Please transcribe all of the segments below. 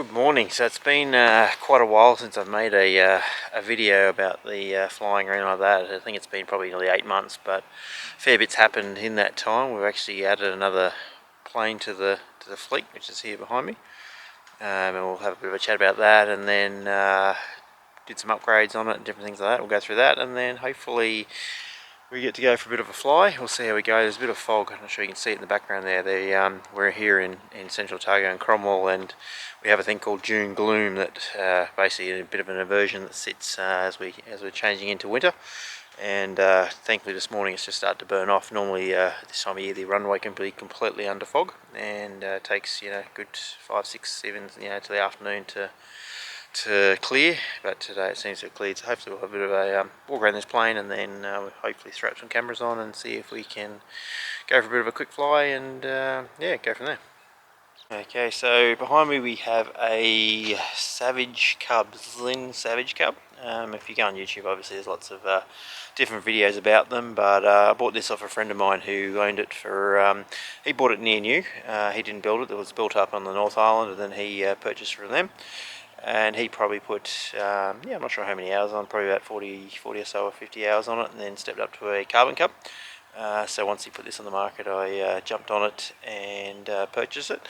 Good morning. So it's been quite a while since I've made a video about the flying around like that. I think it's been probably nearly 8 months, but a fair bit's happened in that time. We've actually added another plane to the fleet, which is here behind me, and we'll have a bit of a chat about that, and then did some upgrades on it and different things like that. We'll go through that, and then hopefully we get to go for a bit of a fly. We'll see how we go. There's a bit of fog. I'm not sure you can see it in the background there. We're here in Central Otago and Cromwell, and we have a thing called June gloom that basically a bit of an aversion that sits as we're changing into winter. And thankfully this morning it's just started to burn off. Normally this time of year the runway can be completely under fog, and it takes good 5, 6, 7 to the afternoon to clear, but today it seems to have cleared, so hopefully we'll have a bit of a walk around this plane, and then we'll hopefully strap some cameras on and see if we can go for a bit of a quick fly and yeah, go from there. Okay, so behind me we have a Savage Cub, Zlin Savage Cub. If you go on YouTube, obviously there's lots of different videos about them, but I bought this off a friend of mine who owned it for, he bought it near new, he didn't build it, it was built up on the North Island, and then he purchased from them. And he probably put, yeah, I'm not sure how many hours on, probably about 40 or so, or 50 hours on it, and then stepped up to a carbon cub. So once he put this on the market, I jumped on it and purchased it.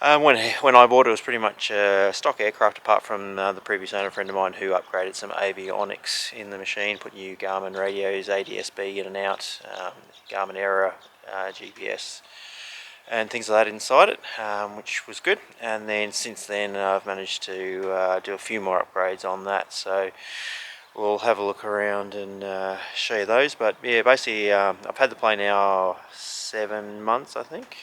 When I bought it, it was pretty much stock aircraft, apart from the previous owner, friend of mine, who upgraded some avionics in the machine, put new Garmin radios, ADS-B in and out, Garmin Air, GPS, and things like that inside it, which was good. And then since then I've managed to do a few more upgrades on that, so we'll have a look around and show you those. But yeah, basically I've had the plane now 7 months, I think.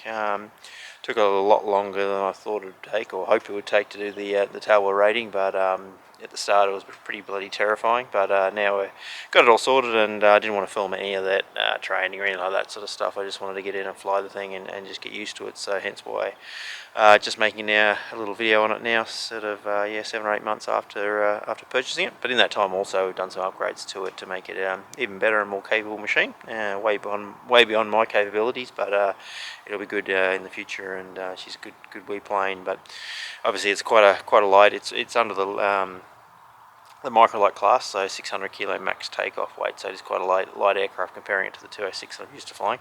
Took a lot longer than I thought it would take, or hoped it would take, to do the tailwheel rating, but at the start it was pretty bloody terrifying. But now we got it all sorted, and I didn't want to film any of that training or anything like that sort of stuff. I just wanted to get in and fly the thing and just get used to it, so hence why just making now a little video on it now, sort of yeah, 7 or 8 months after purchasing it. But in that time also we've done some upgrades to it to make it even better and more capable machine, way beyond my capabilities, but it'll be good in the future, and she's a good wee plane. But obviously it's quite a light. It's under the microlight class, so 600 kilo max takeoff weight, so it's quite a light aircraft comparing it to the 206 I'm used to flying.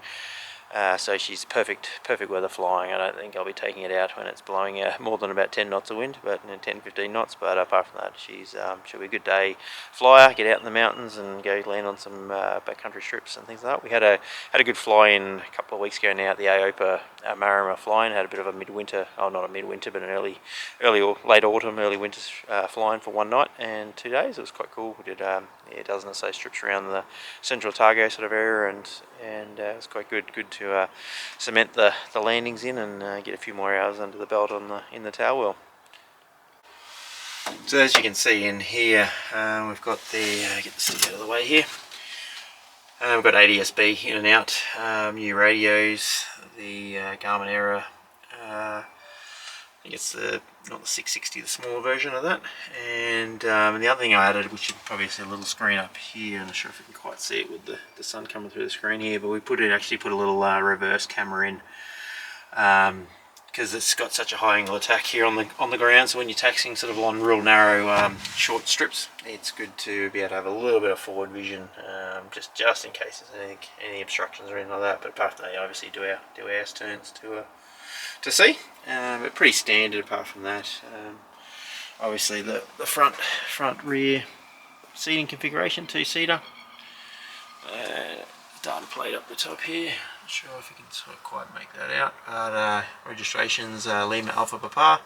So she's perfect weather flying. I don't think I'll be taking it out when it's blowing more than about 10 knots of wind, but 10-15 knots. But apart from that, she'll be a good day flyer. Get out in the mountains and go land on some backcountry strips and things like that. We had a good fly in a couple of weeks ago now at the AOPA Marama flying. Had a bit of a midwinter, not a midwinter, but an early or late autumn, early winter flying for one night and 2 days. It was quite cool. We did yeah, a dozen or so strips around the Central Otago sort of area, and it was quite good to cement the landings in and get a few more hours under the belt in the tailwheel. So as you can see in here, we've got get the stick out of the way here. We've got ADS-B in and out, new radios, the Garmin Air, I think it's not the 660, the smaller version of that. And the other thing I added, which you can probably see a little screen up here, I'm not sure if you can quite see it with the sun coming through the screen here, but we actually put a little reverse camera in, because it's got such a high angle attack here on the ground. So when you're taxiing sort of on real narrow short strips, it's good to be able to have a little bit of forward vision, just in case there's any obstructions or anything like that. But apart from that, you obviously do our ass turns to see, but pretty standard apart from that. Obviously the front rear seating configuration, 2-seater, data plate up the top here. Not sure if you can sort of quite make that out, but registrations Lima Alpha Papa,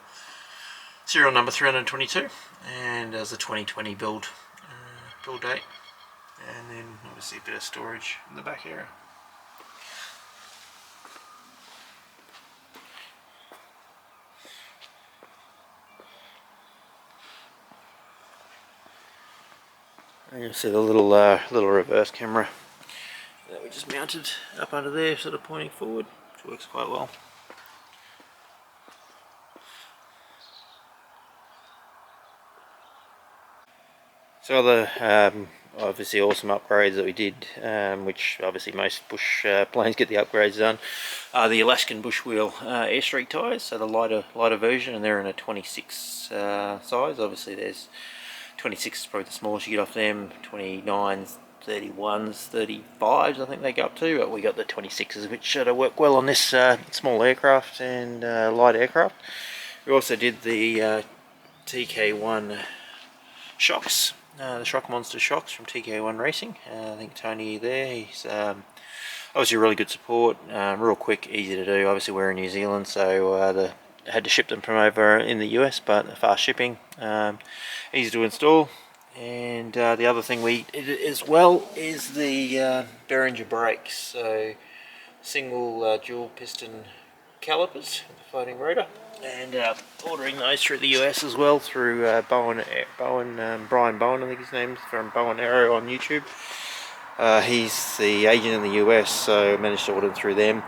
serial number 322, and there's a 2020 build date, and then obviously a bit of storage in the back area. You can see the little reverse camera that we just mounted up under there, sort of pointing forward, which works quite well. So the obviously awesome upgrades that we did, which obviously most bush planes get the upgrades done, are the Alaskan Bushwheel Airstreak tyres, so the lighter version, and they're in a 26 size. Obviously there's 26 is probably the smallest you get off them, 29s, 31s, 35s I think they go up to, but we got the 26s, which should work well on this small aircraft and light aircraft. We also did the TK1 shocks, the Shock Monster shocks from TK1 Racing. I think Tony there, he's obviously really good support, real quick, easy to do. Obviously we're in New Zealand, so had to ship them from over in the US, but fast shipping, easy to install. And the other thing we did as well is the Beringer brakes, so single dual piston calipers with the floating rotor, and ordering those through the US as well through Brian Bowen, I think his name's, from Bowen Arrow on YouTube. He's the agent in the US, so I managed to order them through them.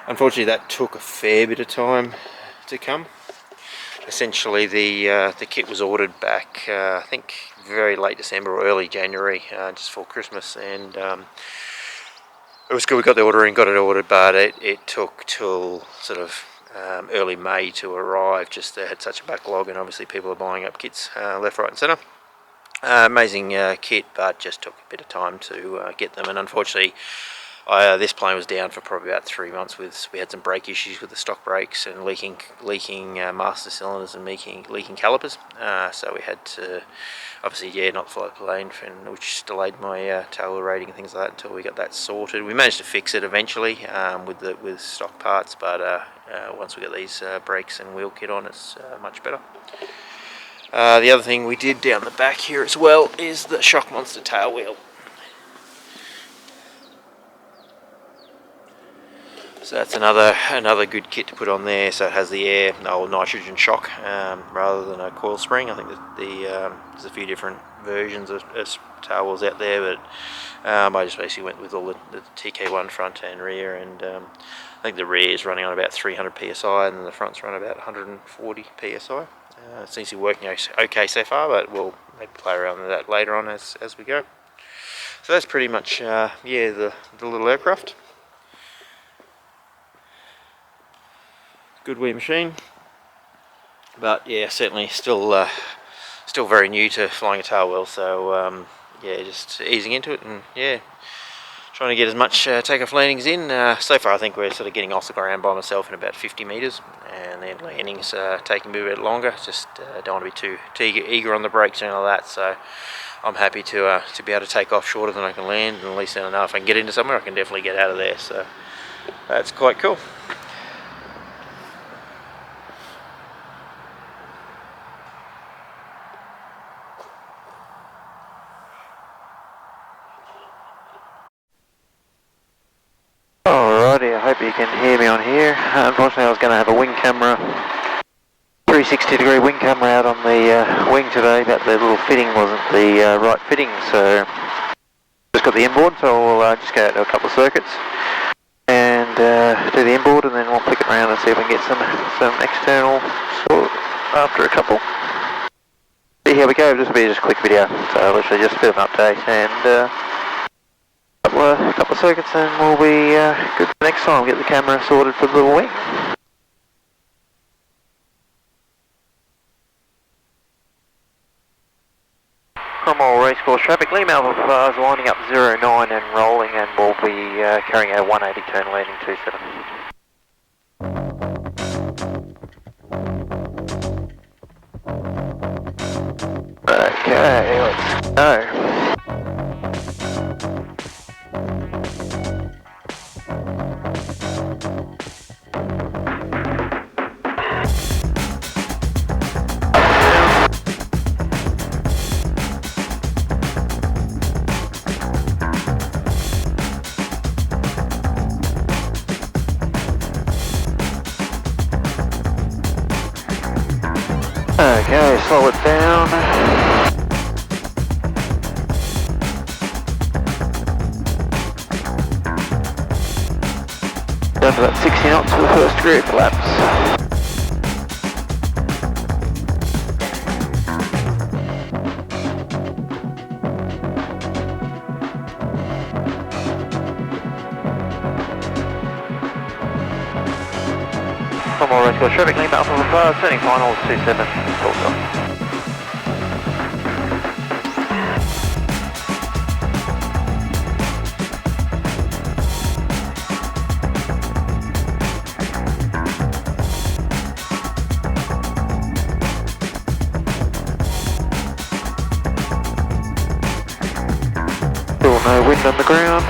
Unfortunately that took a fair bit of time to come. Essentially the kit was ordered back I think very late December or early January, just before Christmas, and it was good we got the order in, got it ordered, but it took till sort of early May to arrive. Just they had such a backlog, and obviously people are buying up kits left, right and centre. Amazing kit, but just took a bit of time to get them, and unfortunately this plane was down for probably about 3 months. We had some brake issues with the stock brakes and leaking master cylinders and leaking calipers, so we had to obviously not fly the plane, which delayed my tailwheel rating and things like that until we got that sorted. We managed to fix it eventually with stock parts, but once we got these brakes and wheel kit on, it's much better. The other thing we did down the back here as well is the Shock Monster tailwheel. So that's another good kit to put on there. So it has the nitrogen shock rather than a coil spring. I think that there's a few different versions of tailwheels out there, but I just basically went with all the TK1 front and rear, and I think the rear is running on about 300 psi, and then the front's run about 140 psi. It seems to be working okay so far, but we'll maybe play around with that later on as we go. So that's pretty much the little aircraft. Good wee machine, but yeah, certainly still very new to flying a tailwheel, so just easing into it, and trying to get as much takeoff landings in. So far I think we're sort of getting off the ground by myself in about 50 metres, and then landings taking a bit longer. Just don't want to be too eager on the brakes and all that, so I'm happy to be able to take off shorter than I can land, and at least then I know if I can get into somewhere I can definitely get out of there, so that's quite cool. Alrighty, I hope you can hear me on here. Unfortunately I was going to have a wing camera, 360 degree wing camera out on the wing today, but the little fitting wasn't the right fitting, so just got the inboard, so we'll just go out to a couple of circuits and do the inboard, and then we'll flick it around and see if we can get some external sort after a couple. But here we go, this will be just a quick video, so literally just a bit of an update, and a couple of circuits, and we'll be good for next time. Get the camera sorted for the little wing. From all racecourse traffic, Lima Alpha 5 is lining up 09 and rolling, and we'll be carrying a 180 turn landing 27. Okay, let's go. Okay, slow it down. Down to about 60 knots for the first degree of collapse. Oscar, traffic Lima Alpha Papa, turning final 27, Tulsa. Still no wind on the ground.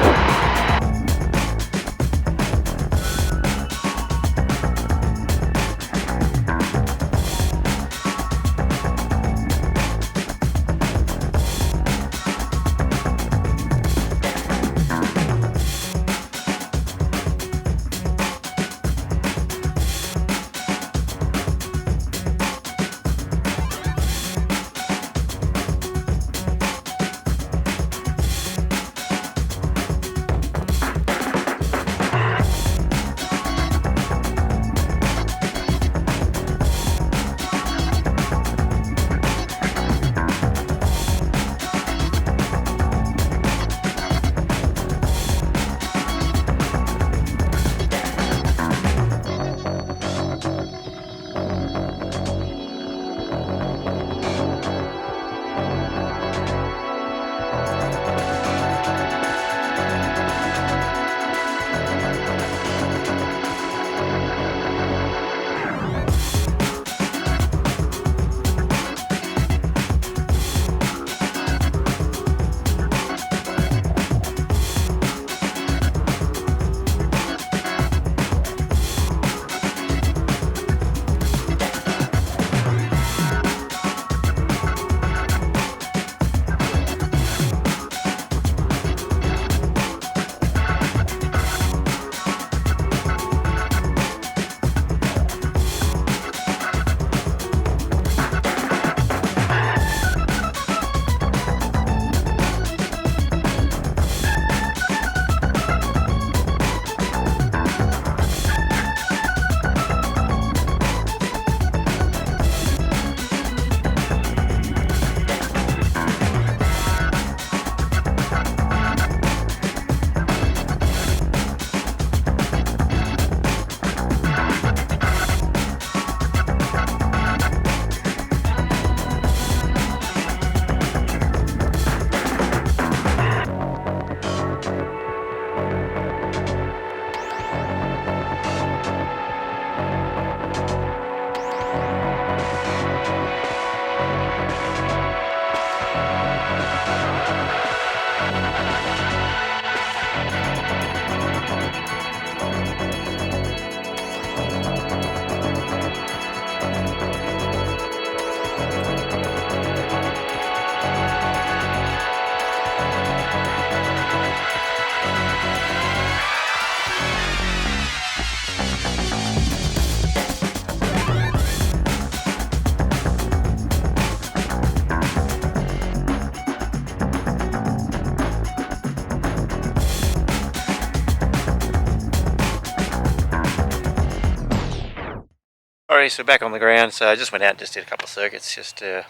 Alright, so back on the ground, so I just went out and just did a couple of circuits just to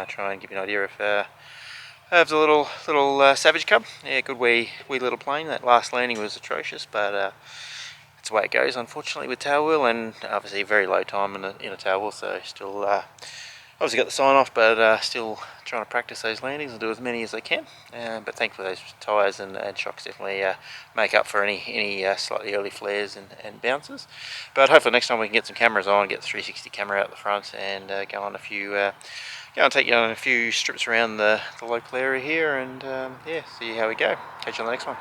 try and give you an idea of the little Savage Cub. Yeah, good wee little plane. That last landing was atrocious, but it's the way it goes, unfortunately, with tailwheel, and obviously very low time in a tailwheel, so still obviously got the sign off, but still trying to practice those landings and do as many as I can. But thankfully those tyres and shocks definitely make up for any slightly early flares and bounces. But hopefully next time we can get some cameras on, get the 360 camera out the front, and go on a few, go and take you on a few strips around the local area here, and yeah, see how we go. Catch you on the next one.